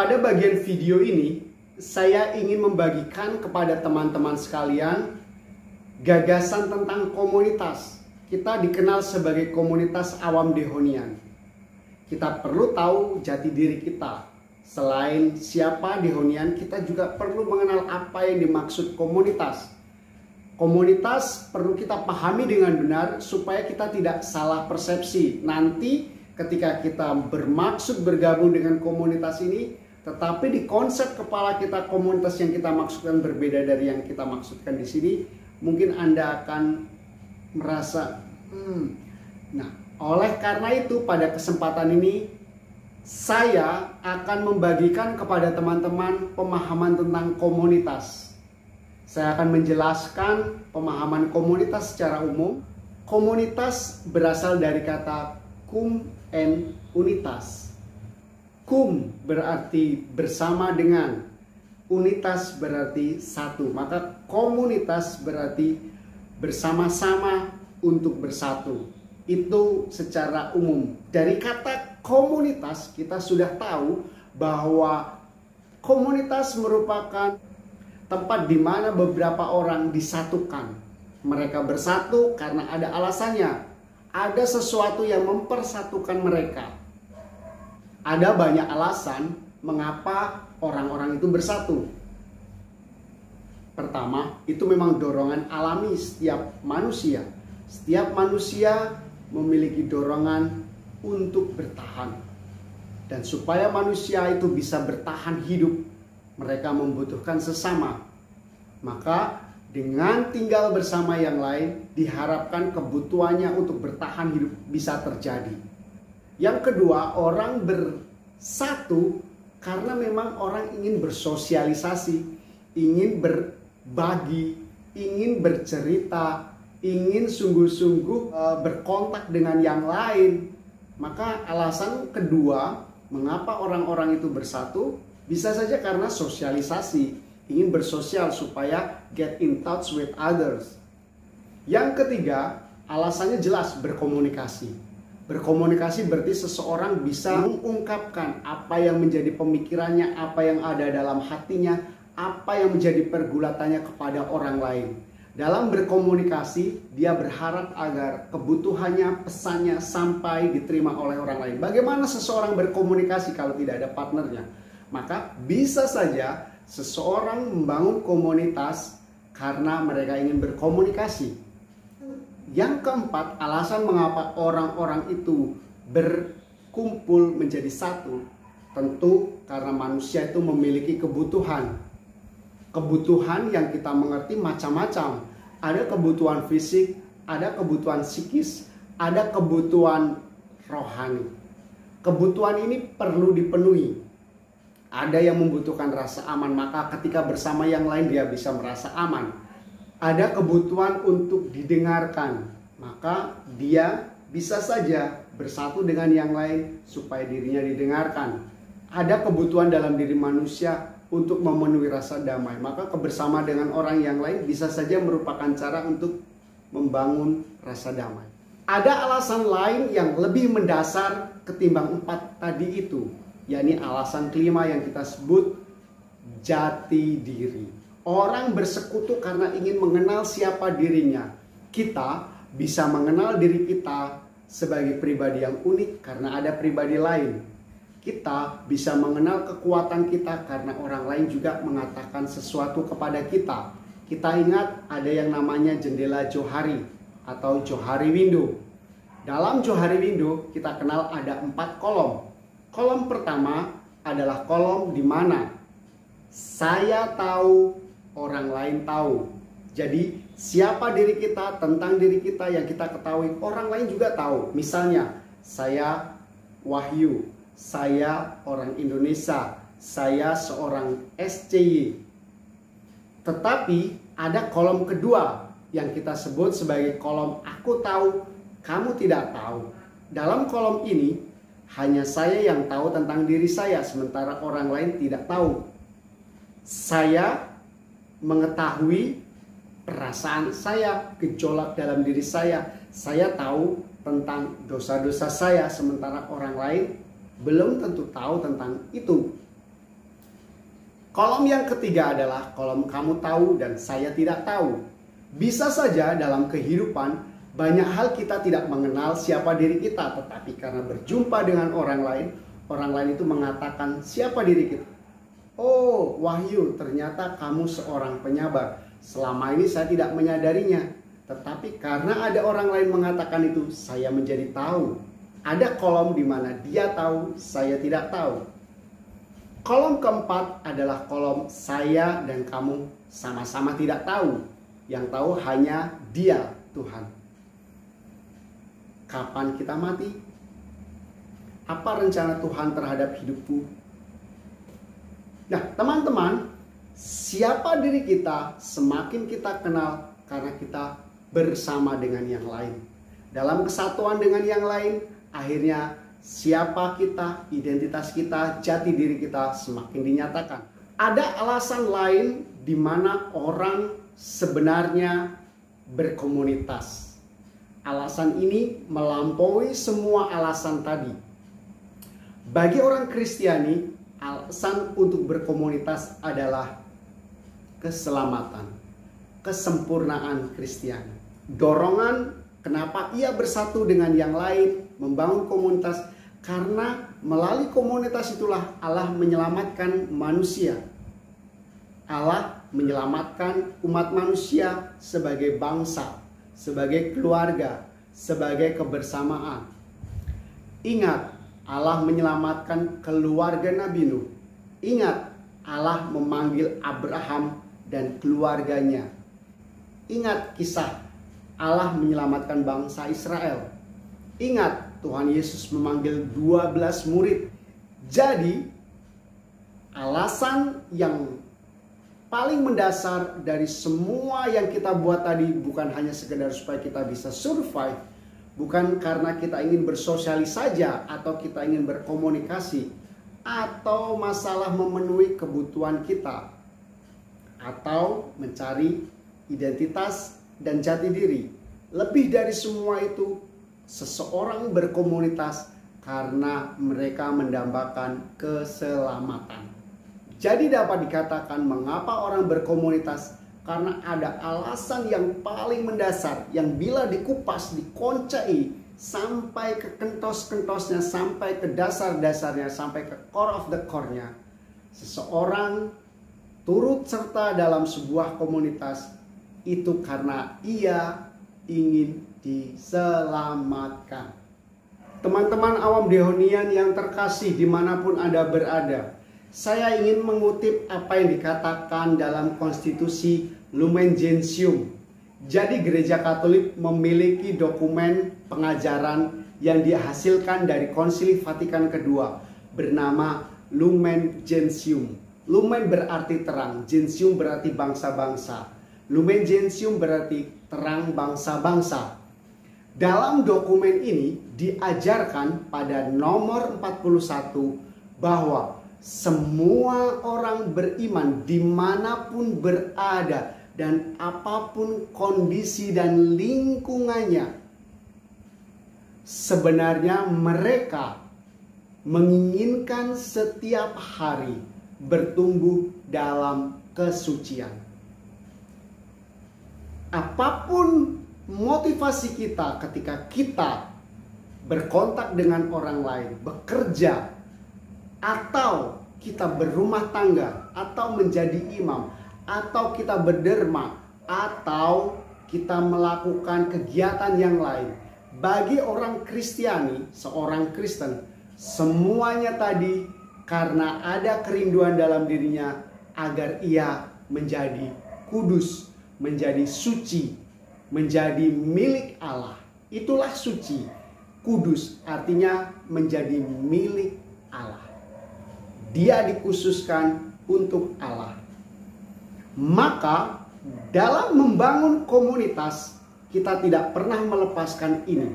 Pada bagian video ini, saya ingin membagikan kepada teman-teman sekalian gagasan tentang komunitas. Kita dikenal sebagai komunitas awam Dehonian. Kita perlu tahu jati diri kita. Selain siapa Dehonian, kita juga perlu mengenal apa yang dimaksud komunitas. Komunitas perlu kita pahami dengan benar supaya kita tidak salah persepsi. Nanti ketika kita bermaksud bergabung dengan komunitas ini, tetapi di konsep kepala kita komunitas yang kita maksudkan berbeda dari yang kita maksudkan di sini, mungkin Anda akan merasa, Nah, oleh karena itu pada kesempatan ini saya akan membagikan kepada teman-teman pemahaman tentang komunitas. Saya akan menjelaskan pemahaman komunitas secara umum. Komunitas berasal dari kata cum and unitas. Cum berarti bersama dengan, unitas berarti satu. Maka komunitas berarti bersama-sama untuk bersatu. Itu secara umum. Dari kata komunitas kita sudah tahu bahwa komunitas merupakan tempat di mana beberapa orang disatukan. Mereka bersatu karena ada alasannya. Ada sesuatu yang mempersatukan mereka. Ada banyak alasan mengapa orang-orang itu bersatu. Pertama, itu memang dorongan alami setiap manusia. Setiap manusia memiliki dorongan untuk bertahan. Dan supaya manusia itu bisa bertahan hidup, mereka membutuhkan sesama. Maka dengan tinggal bersama yang lain, diharapkan kebutuhannya untuk bertahan hidup bisa terjadi. Yang kedua, orang bersatu karena memang orang ingin bersosialisasi, ingin berbagi, ingin bercerita, ingin sungguh-sungguh berkontak dengan yang lain. Maka alasan kedua, mengapa orang-orang itu bersatu, bisa saja karena sosialisasi, ingin bersosial supaya get in touch with others. Yang ketiga, alasannya jelas, berkomunikasi. Berkomunikasi berarti seseorang bisa mengungkapkan apa yang menjadi pemikirannya, apa yang ada dalam hatinya, apa yang menjadi pergulatannya kepada orang lain. Dalam berkomunikasi, dia berharap agar kebutuhannya, pesannya sampai diterima oleh orang lain. Bagaimana seseorang berkomunikasi kalau tidak ada partnernya? Maka bisa saja seseorang membangun komunitas karena mereka ingin berkomunikasi. Yang keempat, alasan mengapa orang-orang itu berkumpul menjadi satu, tentu karena manusia itu memiliki kebutuhan. Kebutuhan yang kita mengerti macam-macam. Ada kebutuhan fisik, ada kebutuhan psikis, ada kebutuhan rohani. Kebutuhan ini perlu dipenuhi. Ada yang membutuhkan rasa aman, maka ketika bersama yang lain dia bisa merasa aman. Ada kebutuhan untuk didengarkan, maka dia bisa saja bersatu dengan yang lain supaya dirinya didengarkan. Ada kebutuhan dalam diri manusia untuk memenuhi rasa damai, maka kebersamaan dengan orang yang lain bisa saja merupakan cara untuk membangun rasa damai. Ada alasan lain yang lebih mendasar ketimbang 4 tadi itu, yakni alasan kelima yang kita sebut jati diri. Orang bersekutu karena ingin mengenal siapa dirinya. Kita bisa mengenal diri kita sebagai pribadi yang unik karena ada pribadi lain. Kita bisa mengenal kekuatan kita karena orang lain juga mengatakan sesuatu kepada kita. Kita ingat ada yang namanya jendela Johari atau Johari Window. Dalam Johari Window kita kenal ada 4 kolom. Kolom pertama adalah kolom di mana saya tahu, orang lain tahu. Jadi siapa diri kita, tentang diri kita yang kita ketahui, orang lain juga tahu. Misalnya, saya Wahyu, saya orang Indonesia, saya seorang SCY. Tetapi ada kolom kedua yang kita sebut sebagai kolom aku tahu, kamu tidak tahu. Dalam kolom ini hanya saya yang tahu tentang diri saya, sementara orang lain tidak tahu. Saya mengetahui perasaan saya, gejolak dalam diri saya. Saya tahu tentang dosa-dosa saya, sementara orang lain belum tentu tahu tentang itu. Kolom yang ketiga adalah kolom kamu tahu dan saya tidak tahu. Bisa saja dalam kehidupan banyak hal kita tidak mengenal siapa diri kita, tetapi karena berjumpa dengan orang lain itu mengatakan siapa diri kita. Oh, Wahyu, ternyata kamu seorang penyabar. Selama ini saya tidak menyadarinya, tetapi karena ada orang lain mengatakan itu, saya menjadi tahu. Ada kolom di mana dia tahu, saya tidak tahu. Kolom keempat adalah kolom saya dan kamu sama-sama tidak tahu. Yang tahu hanya Dia, Tuhan. Kapan kita mati? Apa rencana Tuhan terhadap hidupku? Nah, teman-teman, siapa diri kita semakin kita kenal karena kita bersama dengan yang lain. Dalam kesatuan dengan yang lain, akhirnya siapa kita, identitas kita, jati diri kita semakin dinyatakan. Ada alasan lain di mana orang sebenarnya berkomunitas. Alasan ini melampaui semua alasan tadi. Bagi orang Kristiani, alasan untuk berkomunitas adalah keselamatan, kesempurnaan Kristiani. Dorongan kenapa ia bersatu dengan yang lain, membangun komunitas, karena melalui komunitas itulah Allah menyelamatkan manusia. Allah menyelamatkan umat manusia sebagai bangsa, sebagai keluarga, sebagai kebersamaan. Ingat, Allah menyelamatkan keluarga Nabi Nuh. Ingat, Allah memanggil Abraham dan keluarganya. Ingat kisah Allah menyelamatkan bangsa Israel. Ingat, Tuhan Yesus memanggil 12 murid. Jadi, alasan yang paling mendasar dari semua yang kita buat tadi bukan hanya sekedar supaya kita bisa survive, bukan karena kita ingin bersosialis saja atau kita ingin berkomunikasi atau masalah memenuhi kebutuhan kita atau mencari identitas dan jati diri. Lebih dari semua itu, seseorang berkomunitas karena mereka mendambakan keselamatan. Jadi dapat dikatakan mengapa orang berkomunitas, karena ada alasan yang paling mendasar yang bila dikupas, dikoncai sampai ke kentos-kentosnya, sampai ke dasar-dasarnya, sampai ke core of the core-nya. Seseorang turut serta dalam sebuah komunitas itu karena ia ingin diselamatkan. Teman-teman awam Dehonian yang terkasih dimanapun Anda berada, saya ingin mengutip apa yang dikatakan dalam konstitusi Lumen Gentium. Jadi gereja Katolik memiliki dokumen pengajaran yang dihasilkan dari Konsili Vatikan kedua bernama Lumen Gentium. Lumen berarti terang, Gentium berarti bangsa-bangsa. Lumen Gentium berarti terang bangsa-bangsa. Dalam dokumen ini diajarkan pada nomor 41 bahwa semua orang beriman dimanapun berada dan apapun kondisi dan lingkungannya, sebenarnya mereka menginginkan setiap hari bertumbuh dalam kesucian. Apapun motivasi kita ketika kita berkontak dengan orang lain, bekerja, atau kita berumah tangga, atau menjadi imam, atau kita berderma, atau kita melakukan kegiatan yang lain. Bagi orang Kristiani, seorang Kristen, semuanya tadi karena ada kerinduan dalam dirinya agar ia menjadi kudus, menjadi suci, menjadi milik Allah. Itulah suci. Kudus artinya menjadi milik Allah. Dia dikhususkan untuk Allah. Maka dalam membangun komunitas kita tidak pernah melepaskan ini.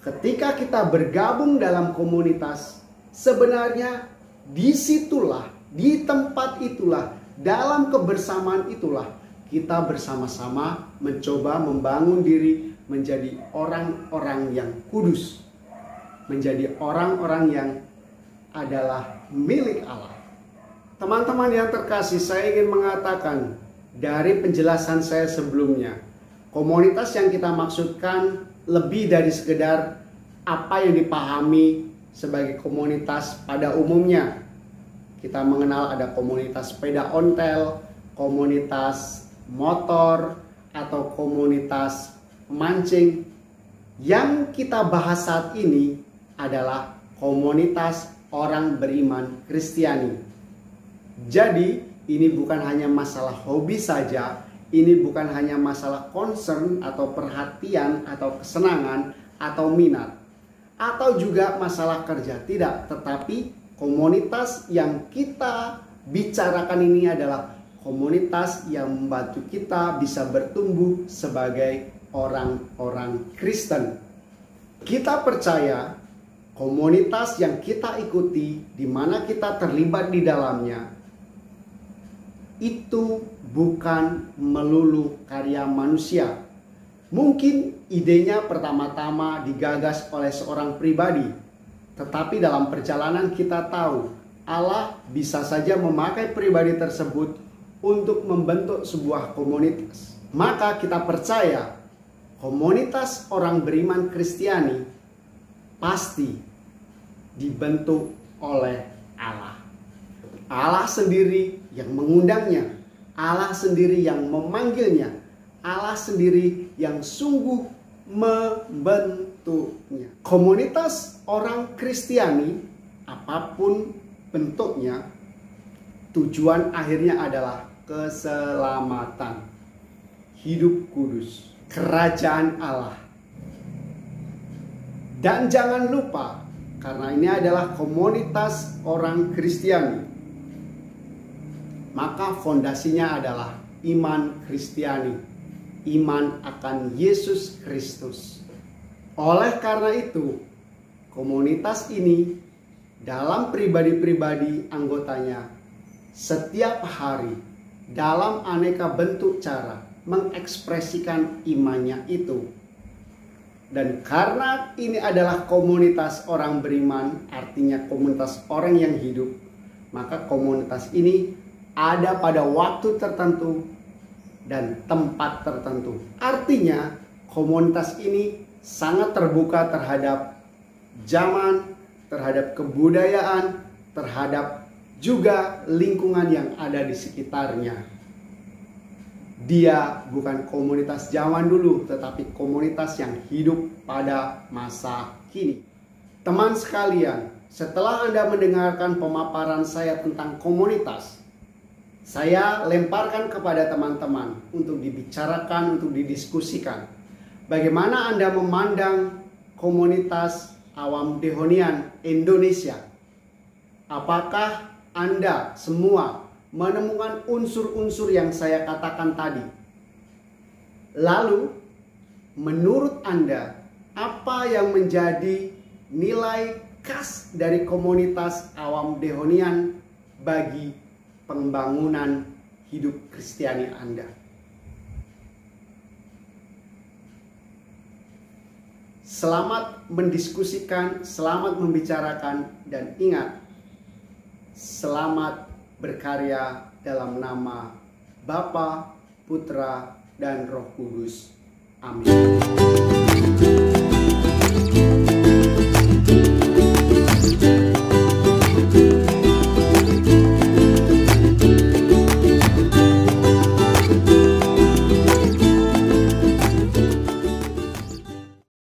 Ketika kita bergabung dalam komunitas, sebenarnya disitulah, di tempat itulah, dalam kebersamaan itulah kita bersama-sama mencoba membangun diri menjadi orang-orang yang kudus, menjadi orang-orang yang adalah milik Allah. Teman-teman yang terkasih, saya ingin mengatakan dari penjelasan saya sebelumnya, komunitas yang kita maksudkan lebih dari sekedar apa yang dipahami sebagai komunitas pada umumnya. Kita mengenal ada komunitas sepeda ontel, komunitas motor, atau komunitas pemancing. Yang kita bahas saat ini adalah komunitas orang beriman Kristiani. Jadi ini bukan hanya masalah hobi saja, ini bukan hanya masalah concern atau perhatian atau kesenangan atau minat, atau juga masalah kerja, tidak. Tetapi komunitas yang kita bicarakan ini adalah komunitas yang membantu kita bisa bertumbuh sebagai orang-orang Kristen. Kita percaya komunitas yang kita ikuti, di mana kita terlibat di dalamnya, itu bukan melulu karya manusia. Mungkin idenya pertama-tama digagas oleh seorang pribadi, tetapi dalam perjalanan kita tahu Allah bisa saja memakai pribadi tersebut untuk membentuk sebuah komunitas. Maka kita percaya komunitas orang beriman Kristiani pasti dibentuk oleh Allah. Allah sendiri yang mengundangnya, Allah sendiri yang memanggilnya, Allah sendiri yang sungguh membentuknya. Komunitas orang Kristiani, apapun bentuknya, tujuan akhirnya adalah keselamatan, hidup kudus, kerajaan Allah. Dan jangan lupa, karena ini adalah komunitas orang Kristiani, maka fondasinya adalah iman Kristiani, iman akan Yesus Kristus. Oleh karena itu, komunitas ini dalam pribadi-pribadi anggotanya setiap hari dalam aneka bentuk cara mengekspresikan imannya itu. Dan karena ini adalah komunitas orang beriman, artinya komunitas orang yang hidup, maka komunitas ini ada pada waktu tertentu dan tempat tertentu. Artinya komunitas ini sangat terbuka terhadap zaman, terhadap kebudayaan, terhadap juga lingkungan yang ada di sekitarnya. Dia bukan komunitas zaman dulu, tetapi komunitas yang hidup pada masa kini. Teman sekalian, setelah Anda mendengarkan pemaparan saya tentang komunitas, saya lemparkan kepada teman-teman untuk dibicarakan, untuk didiskusikan. Bagaimana Anda memandang komunitas Awam Dehonian Indonesia? Apakah Anda semua menemukan unsur-unsur yang saya katakan tadi? Lalu, menurut Anda, apa yang menjadi nilai khas dari komunitas Awam Dehonian bagi pembangunan hidup Kristiani Anda? Selamat mendiskusikan, selamat membicarakan, dan ingat, selamat berkarya dalam nama Bapa, Putra, dan Roh Kudus. Amin.